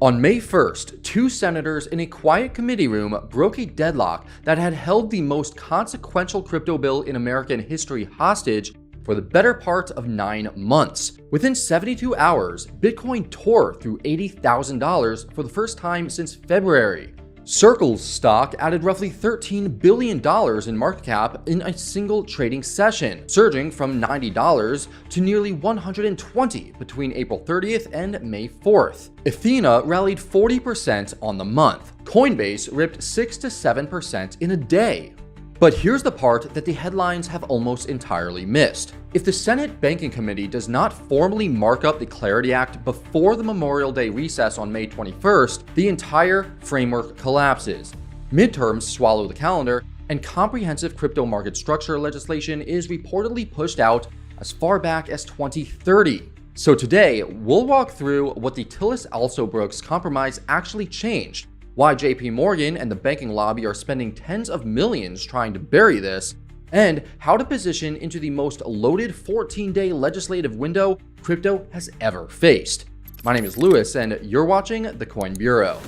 On May 1st, two senators in a quiet committee room broke a deadlock that had held the most consequential crypto bill in American history hostage for the better part of 9 months. Within 72 hours, Bitcoin tore through $80,000 for the first time since February. Circle's stock added roughly $13 billion in market cap in a single trading session, surging from $90 to nearly $120 between April 30th and May 4th. Athena rallied 40% on the month. Coinbase ripped 6 to 7% in a day. But here's the part that the headlines have almost entirely missed. If the Senate Banking Committee does not formally mark up the Clarity Act before the Memorial Day recess on May 21st, the entire framework collapses. Midterms swallow the calendar, and comprehensive crypto market structure legislation is reportedly pushed out as far back as 2030. So today, we'll walk through what the Tillis-Also-Brooks compromise actually changed, why JPMorgan and the banking lobby are spending tens of millions trying to bury this, and how to position into the most loaded 14-day legislative window crypto has ever faced. My name is Lewis, and you're watching The Coin Bureau.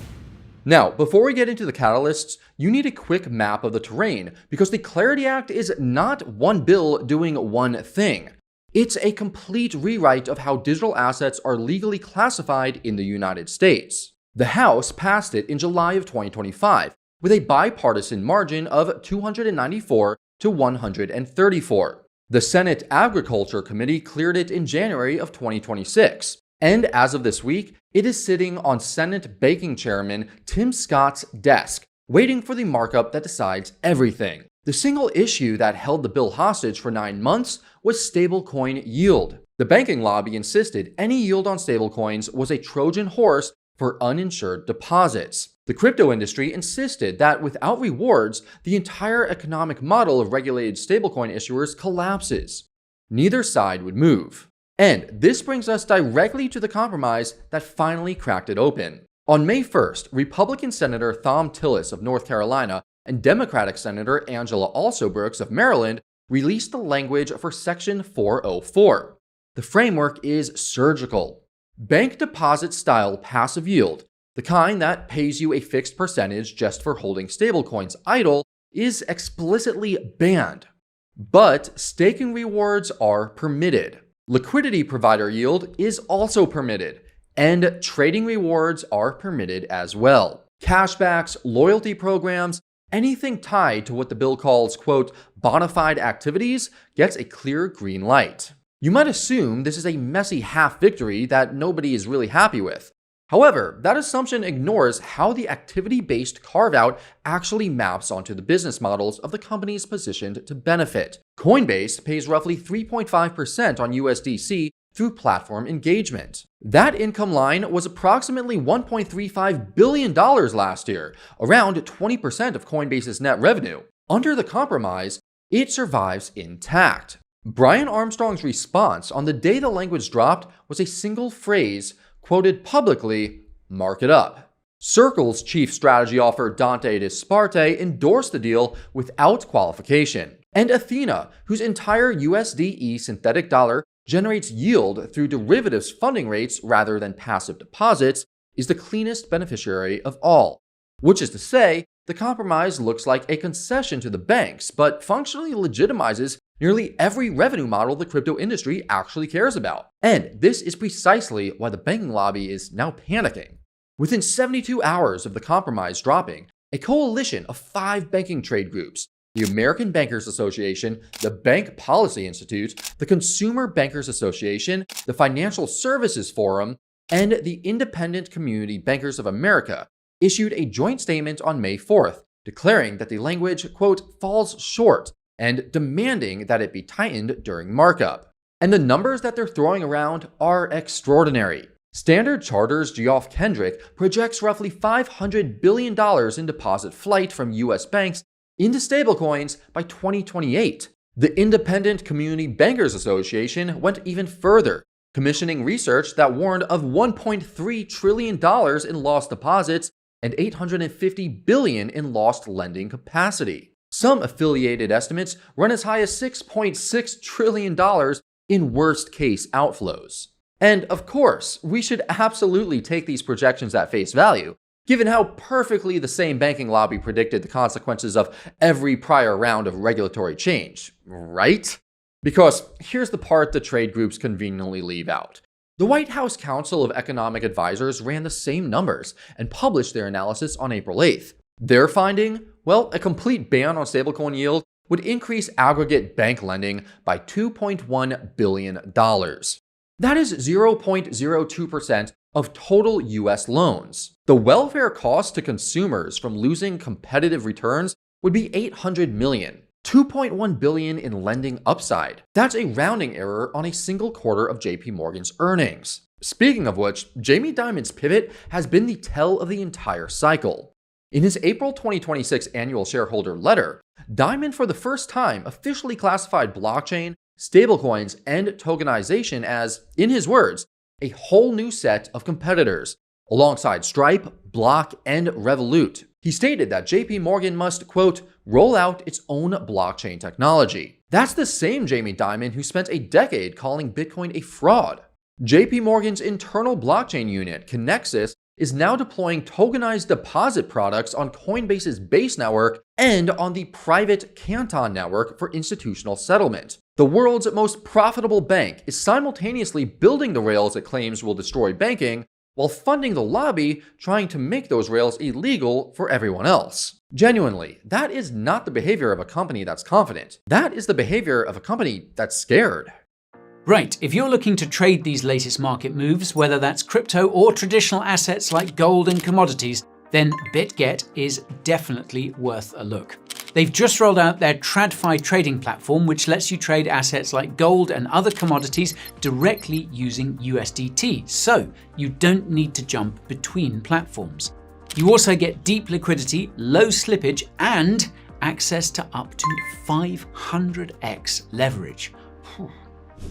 Now, before we get into the catalysts, you need a quick map of the terrain, because the Clarity Act is not one bill doing one thing. It's a complete rewrite of how digital assets are legally classified in the United States. The House passed it in July of 2025 with a bipartisan margin of 294 to 134. The Senate Agriculture Committee cleared it in January of 2026. And as of this week, it is sitting on Senate Banking Chairman Tim Scott's desk, waiting for the markup that decides everything. The single issue that held the bill hostage for 9 months was stablecoin yield. The banking lobby insisted any yield on stablecoins was a Trojan horse for uninsured deposits. The crypto industry insisted that without rewards, the entire economic model of regulated stablecoin issuers collapses. Neither side would move. And this brings us directly to the compromise that finally cracked it open. On May 1st, Republican Senator Thom Tillis of North Carolina and Democratic Senator Angela Also-Brooks of Maryland released the language for Section 404. The framework is surgical. Bank deposit style passive yield, the kind that pays you a fixed percentage just for holding stablecoins idle, is explicitly banned. But staking rewards are permitted. Liquidity provider yield is also permitted, and trading rewards are permitted as well. Cashbacks, loyalty programs, anything tied to what the bill calls, quote, bona fide activities gets a clear green light. You might assume this is a messy half victory that nobody is really happy with. However, that assumption ignores how the activity-based carve-out actually maps onto the business models of the companies positioned to benefit. Coinbase pays roughly 3.5% on USDC through platform engagement. That income line was approximately $1.35 billion last year, around 20% of Coinbase's net revenue. Under the compromise, it survives intact. Brian Armstrong's response on the day the language dropped was a single phrase, quoted publicly, "Mark it up." Circle's chief strategy officer Dante Disparte endorsed the deal without qualification. And Athena, whose entire USDE synthetic dollar generates yield through derivatives funding rates rather than passive deposits, is the cleanest beneficiary of all. Which is to say, the compromise looks like a concession to the banks, but functionally legitimizes nearly every revenue model the crypto industry actually cares about. And this is precisely why the banking lobby is now panicking. Within 72 hours of the compromise dropping, a coalition of 5 banking trade groups, the American Bankers Association, the Bank Policy Institute, the Consumer Bankers Association, the Financial Services Forum, and the Independent Community Bankers of America, issued a joint statement on May 4th, declaring that the language, quote, falls short and demanding that it be tightened during markup. And the numbers that they're throwing around are extraordinary. Standard Charter's Geoff Kendrick projects roughly $500 billion in deposit flight from US banks into stablecoins by 2028. The Independent Community Bankers Association went even further, commissioning research that warned of $1.3 trillion in lost deposits and $850 billion in lost lending capacity. Some affiliated estimates run as high as $6.6 trillion in worst-case outflows. And of course, we should absolutely take these projections at face value, given how perfectly the same banking lobby predicted the consequences of every prior round of regulatory change, right? Because here's the part the trade groups conveniently leave out. The White House Council of Economic Advisors ran the same numbers and published their analysis on April 8th. Their finding? Well, a complete ban on stablecoin yield would increase aggregate bank lending by $2.1 billion. That is 0.02% of total US loans. The welfare cost to consumers from losing competitive returns would be $800 million. $2.1 billion in lending upside. That's a rounding error on a single quarter of JPMorgan's earnings. Speaking of which, Jamie Dimon's pivot has been the tell of the entire cycle. In his April 2026 annual shareholder letter, Dimon for the first time officially classified blockchain, stablecoins, and tokenization as, in his words, a whole new set of competitors, alongside Stripe, Block, and Revolut. He stated that JPMorgan must, quote, roll out its own blockchain technology. That's the same Jamie Dimon who spent a decade calling Bitcoin a fraud. JPMorgan's internal blockchain unit, Connexus, is now deploying tokenized deposit products on Coinbase's Base network and on the private Canton network for institutional settlement. The world's most profitable bank is simultaneously building the rails it claims will destroy banking, while funding the lobby trying to make those rails illegal for everyone else. Genuinely, that is not the behavior of a company that's confident. That is the behavior of a company that's scared. Right, if you're looking to trade these latest market moves, whether that's crypto or traditional assets like gold and commodities, then BitGet is definitely worth a look. They've just rolled out their TradFi trading platform, which lets you trade assets like gold and other commodities directly using USDT, so you don't need to jump between platforms. You also get deep liquidity, low slippage, and access to up to 500x leverage.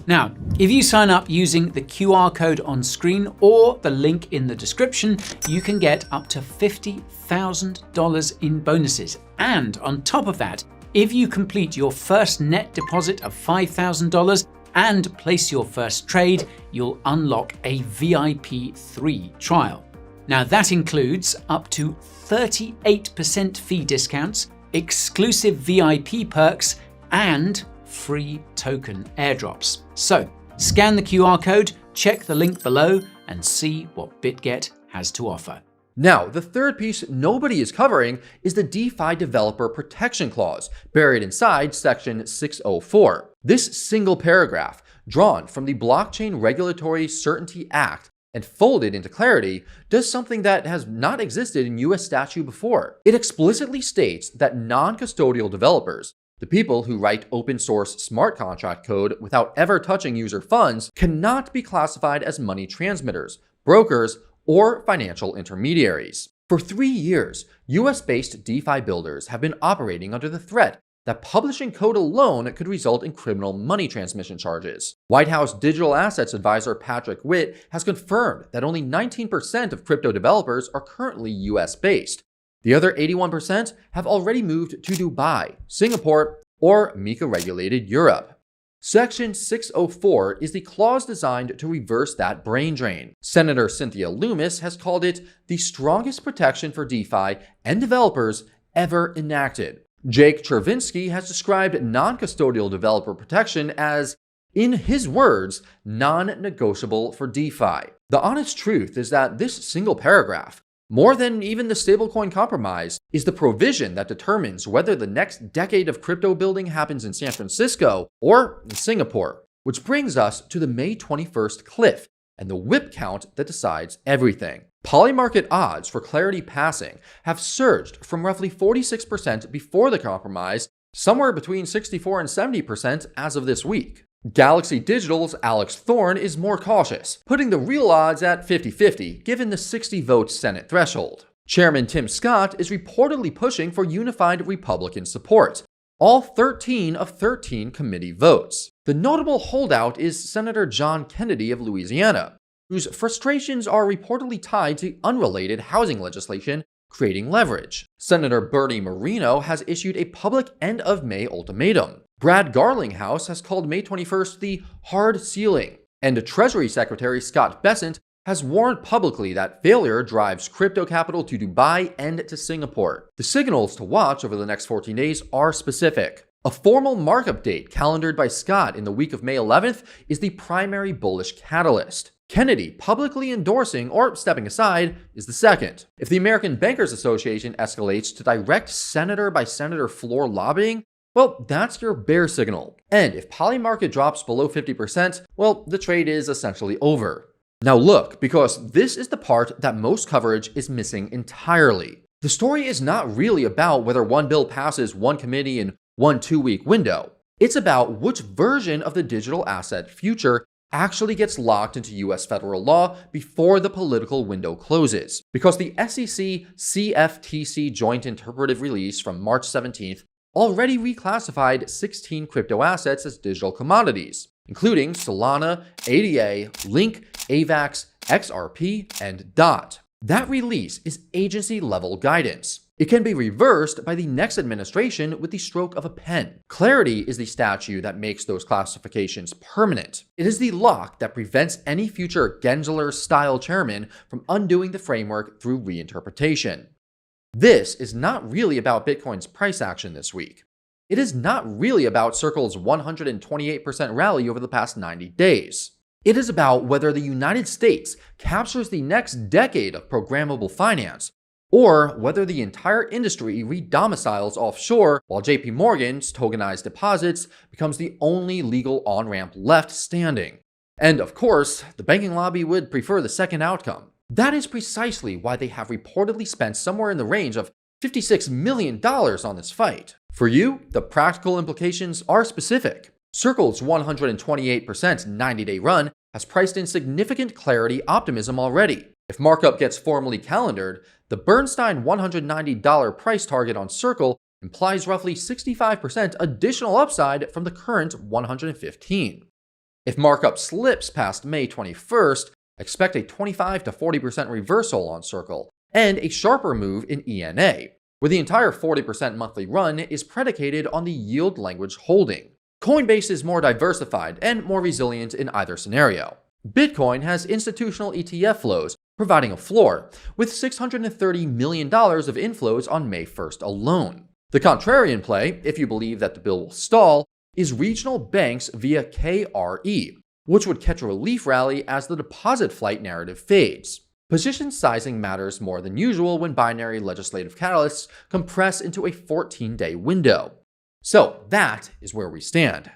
Now, if you sign up using the QR code on screen or the link in the description, you can get up to $50,000 in bonuses. And on top of that, if you complete your first net deposit of $5,000 and place your first trade, you'll unlock a VIP 3 trial. Now that includes up to 38% fee discounts, exclusive VIP perks, and free token airdrops. So scan the QR code, check the link below, and see what BitGet has to offer. Now, the third piece nobody is covering is the DeFi Developer Protection Clause, buried inside Section 604. This single paragraph, drawn from the Blockchain Regulatory Certainty Act and folded into clarity, does something that has not existed in US statute before. It explicitly states that non-custodial developers, the people who write open source smart contract code without ever touching user funds, cannot be classified as money transmitters, brokers, or financial intermediaries. For 3 years, US-based DeFi builders have been operating under the threat that publishing code alone could result in criminal money transmission charges. White House digital assets advisor Patrick Witt has confirmed that only 19% of crypto developers are currently US-based. The other 81% have already moved to Dubai, Singapore, or MiCA-regulated Europe. Section 604 is the clause designed to reverse that brain drain. Senator Cynthia Lummis has called it the strongest protection for DeFi and developers ever enacted. Jake Chervinsky has described non-custodial developer protection as, in his words, non-negotiable for DeFi. The honest truth is that this single paragraph, more than even the stablecoin compromise, is the provision that determines whether the next decade of crypto building happens in San Francisco or in Singapore. Which brings us to the May 21st cliff and the whip count that decides everything. Polymarket odds for Clarity passing have surged from roughly 46% before the compromise, somewhere between 64 and 70% as of this week. Galaxy Digital's Alex Thorne is more cautious, putting the real odds at 50-50 given the 60-vote Senate threshold. Chairman Tim Scott is reportedly pushing for unified Republican support, all 13 of 13 committee votes. The notable holdout is Senator John Kennedy of Louisiana, whose frustrations are reportedly tied to unrelated housing legislation creating leverage. Senator Bernie Moreno has issued a public end of May ultimatum. Brad Garlinghouse has called May 21st the hard ceiling, And Treasury Secretary Scott Bessent has warned publicly that failure drives crypto capital to Dubai and to Singapore. The signals to watch over the next 14 days are specific. A formal markup date calendared by Scott in the week of May 11th is the primary bullish catalyst. Kennedy publicly endorsing or stepping aside is the second. If the American Bankers Association escalates to direct senator by senator floor lobbying, well, that's your bear signal. And if poly market drops below 50%, well, the trade is essentially over. Now look, because this is the part that most coverage is missing entirely. The story is not really about whether one bill passes one committee in one 2-week window. It's about which version of the digital asset future actually gets locked into US federal law before the political window closes. Because the SEC CFTC joint interpretive release from March 17th already reclassified 16 crypto assets as digital commodities, including Solana, ADA, Link, AVAX, XRP, and DOT. That release is agency-level guidance. It can be reversed by the next administration with the stroke of a pen. Clarity is the statute that makes those classifications permanent. It is the lock that prevents any future Gensler-style chairman from undoing the framework through reinterpretation. This is not really about Bitcoin's price action this week. It is not really about Circle's 128% rally over the past 90 days. It is about whether the United States captures the next decade of programmable finance, or whether the entire industry redomiciles offshore while JPMorgan's tokenized deposits becomes the only legal on-ramp left standing. And of course, the banking lobby would prefer the second outcome. That is precisely why they have reportedly spent somewhere in the range of $56 million on this fight. For you, the practical implications are specific. Circle's 128% 90-day run has priced in significant clarity optimism already. If markup gets formally calendared, the Bernstein $190 price target on Circle implies roughly 65% additional upside from the current 115. If markup slips past May 21st, expect a 25 to 40% reversal on Circle and a sharper move in ENA, where the entire 40% monthly run is predicated on the yield language holding. Coinbase is more diversified and more resilient in either scenario. Bitcoin has institutional ETF flows providing a floor, with $630 million of inflows on May 1st alone. The contrarian play, if you believe that the bill will stall, is regional banks via KRE, which would catch a relief rally as the deposit flight narrative fades. Position sizing matters more than usual when binary legislative catalysts compress into a 14-day window. So that is where we stand.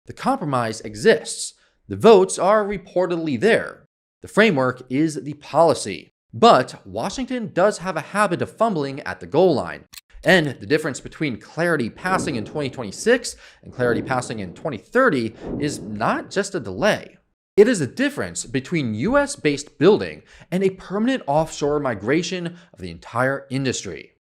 The compromise exists. The votes are reportedly there. The framework is the policy. But Washington does have a habit of fumbling at the goal line. And the difference between clarity passing in 2026 and clarity passing in 2030 is not just a delay. It is a difference between US-based building and a permanent offshore migration of the entire industry.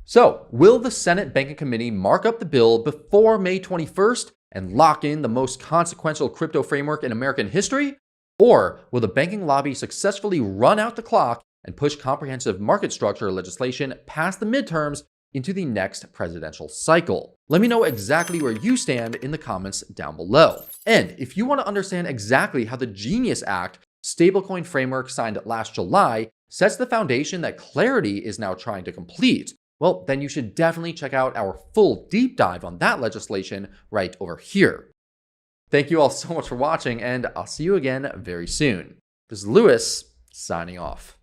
So, will the Senate Banking Committee mark up the bill before May 21st and lock in the most consequential crypto framework in American history? Or will the banking lobby successfully run out the clock and push comprehensive market structure legislation past the midterms into the next presidential cycle? Let me know exactly where you stand in the comments down below. And if you want to understand exactly how the Genius Act stablecoin framework signed last July sets the foundation that Clarity is now trying to complete, well, then you should definitely check out our full deep dive on that legislation right over here. Thank you all so much for watching, and I'll see you again very soon. This is Lewis, signing off.